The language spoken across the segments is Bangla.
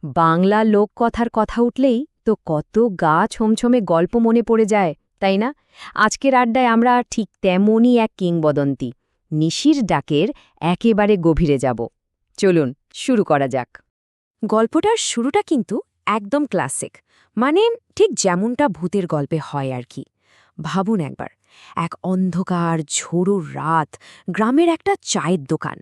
বাংলা লোককথার কথা উঠলেই তো কত গা ছমছমে গল্প মনে পড়ে যায়, তাই না? আজকের আড্ডায় আমরা ঠিক তেমনই এক কিংবদন্তি নিশির ডাকের একেবারে গভীরে যাব। চলুন শুরু করা যাক। গল্পটার শুরুটা কিন্তু একদম ক্লাসিক, মানে ঠিক যেমনটা ভূতের গল্পে হয় আর কি। ভাবুন একবার, এক অন্ধকার ঝোড়ো রাত, গ্রামের একটা চায়ের দোকান।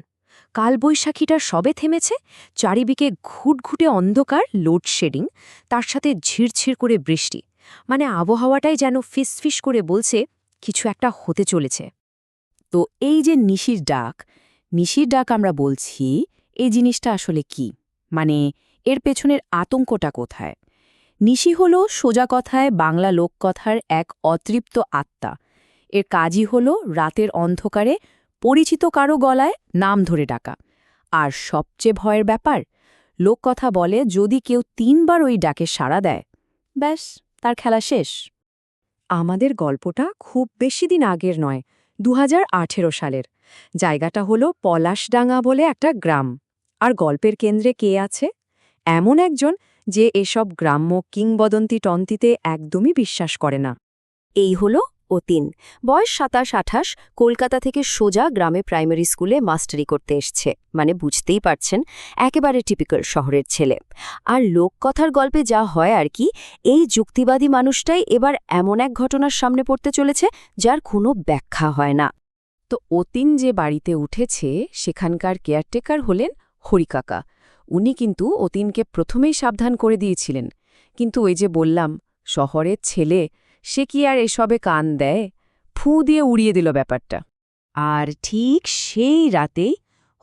কালবৈশাখীটা সবে থেমেছে, চারিদিকে ঘুটঘুটে অন্ধকার, লোডশেডিং, তার সাথে ঝিরঝির করে বৃষ্টি। মানে আবহাওয়াটাই যেন ফিসফিস করে বলছে কিছু একটা হতে চলেছে। তো এই যে নিশির ডাক আমরা বলছি, এই জিনিসটা আসলে কি? মানে এর পেছনের আতঙ্কটা কোথায়? নিশি হল সোজা কথায় বাংলা লোককথার এক অতৃপ্ত আত্মা। এর কাজই হল রাতের অন্ধকারে পরিচিত কারো গলায় নাম ধরে ডাকা। আর সবচেয়ে ভয়ের ব্যাপার, লোককথা বলে যদি কেউ ৩ বার ওই ডাকে সাড়া দেয়, ব্যাস, তার খেলা শেষ। আমাদের গল্পটা খুব বেশি দিন আগের নয়, ২০১৮ সালের। জায়গাটা হলো পলাশডাঙ্গা বলে একটা গ্রাম। আর গল্পের কেন্দ্রে কে আছে? এমন একজন যে এসব গ্রাম্য কিংবদন্তি টন্তিতে একদমই বিশ্বাস করে না। এই হলো অতীন, বয়স ২৭-২৮, কলকাতা থেকে সোজা গ্রামে প্রাইমারি স্কুলে মাস্টারি করতে এসছে। মানে বুঝতেই পারছেন, একেবারে টিপিক্যাল শহরের ছেলে। আর লোককথার গল্পে যা হয় আর কি, এই যুক্তিবাদী মানুষটাই এবার এমন এক ঘটনার সামনে পড়তে চলেছে যার কোনো ব্যাখ্যা হয় না। তো অতীন যে বাড়িতে উঠেছে সেখানকার কেয়ারটেকার হলেন হরিকাকা। উনি কিন্তু অতীনকে প্রথমেই সাবধান করে দিয়েছিলেন, কিন্তু ওই যে বললাম, শহরের ছেলে, সে কি আর এসবে কান দেয়? ফুঁ দিয়ে উড়িয়ে দিল ব্যাপারটা। আর ঠিক সেই রাতেই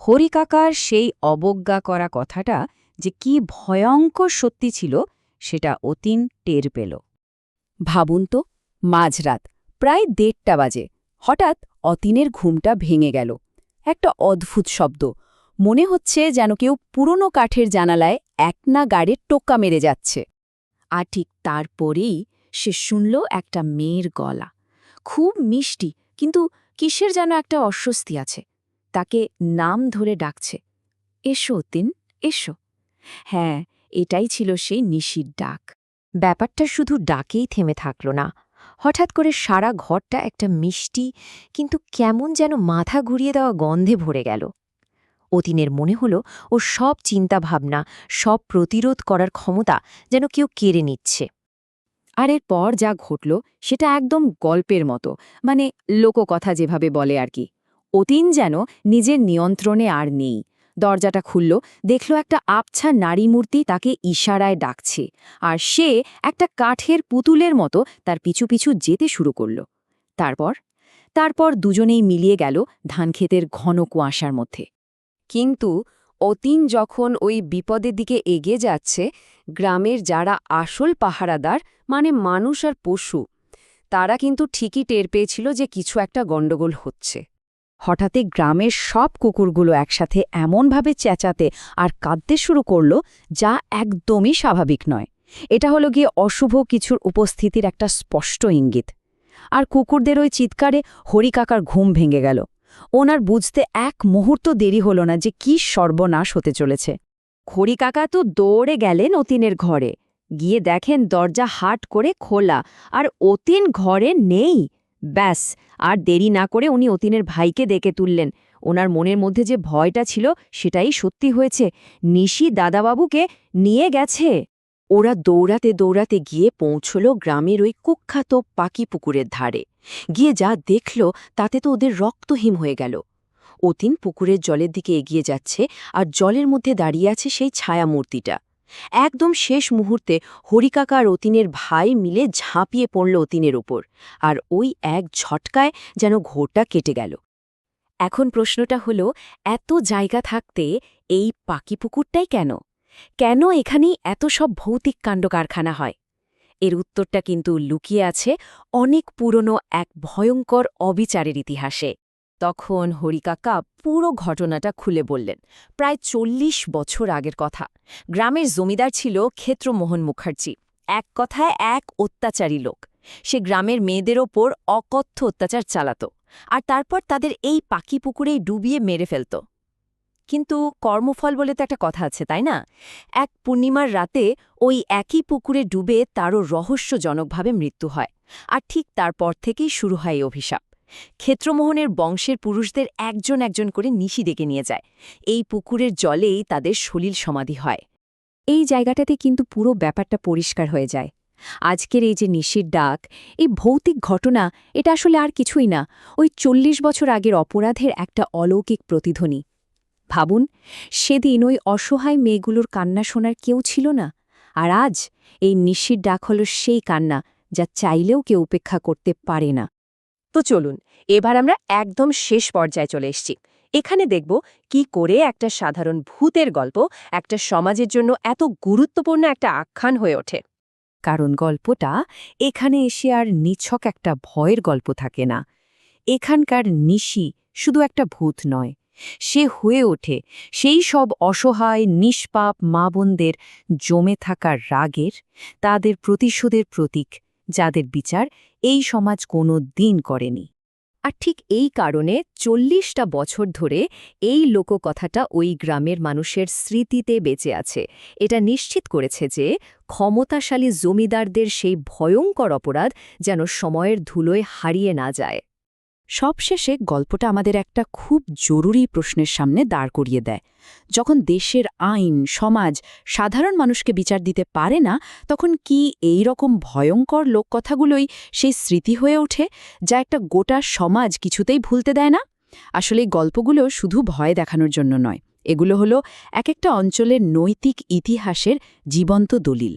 হরিকাকার সেই অবজ্ঞা করা কথাটা যে কি ভয়ঙ্কর সত্যি ছিল, সেটা অতীন টের পেল। ভাবুন তো, মাঝরাত, প্রায় ১:৩০ বাজে, হঠাৎ অতীনের ঘুমটা ভেঙে গেল। একটা অদ্ভুত শব্দ, মনে হচ্ছে যেন কেউ পুরনো কাঠের জানালায় একনা গাড়ির টোক্কা মেরে যাচ্ছে। আর ঠিক তারপরেই সে শুনল একটা মেয়ের গলা, খুব মিষ্টি, কিন্তু কিসের যেন একটা অস্বস্তি আছে। তাকে নাম ধরে ডাকছে, এসো অতীন, এসো। হ্যাঁ, এটাই ছিল সেই নিশির ডাক। ব্যাপারটা শুধু ডাকেই থেমে থাকল না, হঠাৎ করে সারা ঘরটা একটা মিষ্টি কিন্তু কেমন যেন মাথা ঘুরিয়ে দেওয়া গন্ধে ভরে গেল। অতীনের মনে হলো ও সব চিন্তাভাবনা, সব প্রতিরোধ করার ক্ষমতা যেন কেউ কেড়ে নিচ্ছে। আর এরপর যা ঘটল সেটা একদম গল্পের মতো, মানে লোককথা যেভাবে বলে আর কি। অতীন যেন নিজের নিয়ন্ত্রণে আর নেই। দরজাটা খুলল, দেখল একটা আবছা নারী মূর্তি তাকে ইশারায় ডাকছে, আর সে একটা কাঠের পুতুলের মতো তার পিছু পিছু যেতে শুরু করল। তারপর তারপর দুজনেই মিলিয়ে গেল ধানক্ষেতের ঘন কুয়াশার মধ্যে। কিন্তু অতীন যখন ওই বিপদের দিকে এগিয়ে যাচ্ছে, গ্রামের যারা আসল পাহারাদার, মানে মানুষ আর পশু, তারা কিন্তু ঠিকই টের পেয়েছিল যে কিছু একটা গণ্ডগোল হচ্ছে। হঠাৎই গ্রামের সব কুকুরগুলো একসাথে এমনভাবে চেঁচাতে আর কাঁদতে শুরু করল, যা একদমই স্বাভাবিক নয়। এটা হলো গিয়ে অশুভ কিছুর উপস্থিতির একটা স্পষ্ট ইঙ্গিত। আর কুকুরদের ওই চিৎকারে হরিকাকার ঘুম ভেঙে গেল। ওনার বুঝতে এক মুহূর্ত দেরি হল না যে কি সর্বনাশ হতে চলেছে। হরিকাকা তো দৌড়ে গেলেন অতীনের ঘরে, গিয়ে দেখেন দরজা হাট করে খোলা, আর অতীন ঘরে নেই। ব্যাস, আর দেরি না করে উনি অতীনের ভাইকে ডেকে তুললেন। ওনার মনের মধ্যে যে ভয়টা ছিল সেটাই সত্যি হয়েছে, নিশি দাদাবাবুকে নিয়ে গেছে। ওরা দৌড়াতে দৌড়াতে গিয়ে পৌঁছল গ্রামের ওই কুখ্যাত পাকি পুকুরের ধারে। গিয়ে যা দেখল তাতে তো ওদের রক্তহীন হয়ে গেল। অতীন পুকুরের জলের দিকে এগিয়ে যাচ্ছে, আর জলের মধ্যে দাঁড়িয়ে আছে সেই ছায়ামূর্তিটা। একদম শেষ মুহূর্তে হরিকাকা আর অতীনের ভাই মিলে ঝাঁপিয়ে পড়ল অতীনের ওপর, আর ওই এক ঝটকায় যেন ঘোরটা কেটে গেল। এখন প্রশ্নটা হলো, এত জায়গা থাকতে এই পাকি পুকুরটাই কেন? কেন এখানেই এত সব ভৌতিক কাণ্ড কারখানা হয়? এর উত্তরটা কিন্তু লুকিয়ে আছে অনেক পুরনো এক ভয়ঙ্কর অবিচারের ইতিহাসে। তখন হরিকাকা পুরো ঘটনাটা খুলে বললেন। প্রায় ৪০ বছর আগের কথা। গ্রামের জমিদার ছিল ক্ষেত্রমোহন মুখার্জি, এক কথায় এক অত্যাচারী লোক। সে গ্রামের মেয়েদের ওপর অকথ্য অত্যাচার চালাত, আর তারপর তাদের এই পাকি পুকুরেই ডুবিয়ে মেরে ফেলত। কিন্তু কর্মফল বলে তো একটা কথা আছে তাই না? এক পূর্ণিমার রাতে ওই একই পুকুরে ডুবে তারও রহস্যজনকভাবে মৃত্যু হয়, আর ঠিক তারপর থেকেই শুরু হয় এই অভিশাপ। ক্ষেত্রমোহনের বংশের পুরুষদের একজন একজন করে নিশি ডেকে নিয়ে যায়। এই পুকুরের জলেই তাদের সলিল সমাধি হয়। এই জায়গাটাতে কিন্তু পুরো ব্যাপারটা পরিষ্কার হয়ে যায়। আজকের এই যে নিশির ডাক, এই ভৌতিক ঘটনা, এটা আসলে আর কিছুই না, ওই ৪০ বছর আগের অপরাধের একটা অলৌকিক প্রতিধ্বনি। ভাবুন, সেদিন ওই অসহায় মেয়েগুলোর কান্না শোনার কেউ ছিল না, আর আজ এই নিশির ডাক হলো সেই কান্না যা চাইলেও কেউ উপেক্ষা করতে পারে না। তো চলুন, এবার আমরা একদম শেষ পর্যায়ে চলে এসেছি। এখানে দেখব কি করে একটা সাধারণ ভূতের গল্প একটা সমাজের জন্য এত গুরুত্বপূর্ণ একটা আখ্যান হয়ে ওঠে। কারণ গল্পটা এখানে এসে আর নিছক একটা ভয়ের গল্প থাকে না। এখানকার নিশি শুধু একটা ভূত নয়, সে হয়ে ওঠে সেই সব অসহায় নিষ্পাপ মা বোনদের জমে থাকা রাগের, তাদের প্রতিশোধের প্রতীক, যাদের বিচার এই সমাজ কোনো দিন করেনি। আর ঠিক এই কারণে ৪০টা বছর ধরে এই লোককথাটা ওই গ্রামের মানুষের স্মৃতিতে বেঁচে আছে। এটা নিশ্চিত করেছে যে ক্ষমতাশালী জমিদারদের সেই ভয়ঙ্কর অপরাধ যেন সময়ের ধুলোয় হারিয়ে না যায়। সবশেষে গল্পটা আমাদের একটা খুব জরুরি প্রশ্নের সামনে দাঁড় করিয়ে দেয়। যখন দেশের আইন, সমাজ সাধারণ মানুষকে বিচার দিতে পারে না, তখন কি এই রকম ভয়ঙ্কর লোককথাগুলোই সেই স্মৃতি হয়ে ওঠে, যা একটা গোটা সমাজ কিছুতেই ভুলতে দেয় না? আসলে এই গল্পগুলো শুধু ভয় দেখানোর জন্য নয়, এগুলো হলো এক একটা অঞ্চলের নৈতিক ইতিহাসের জীবন্ত দলিল।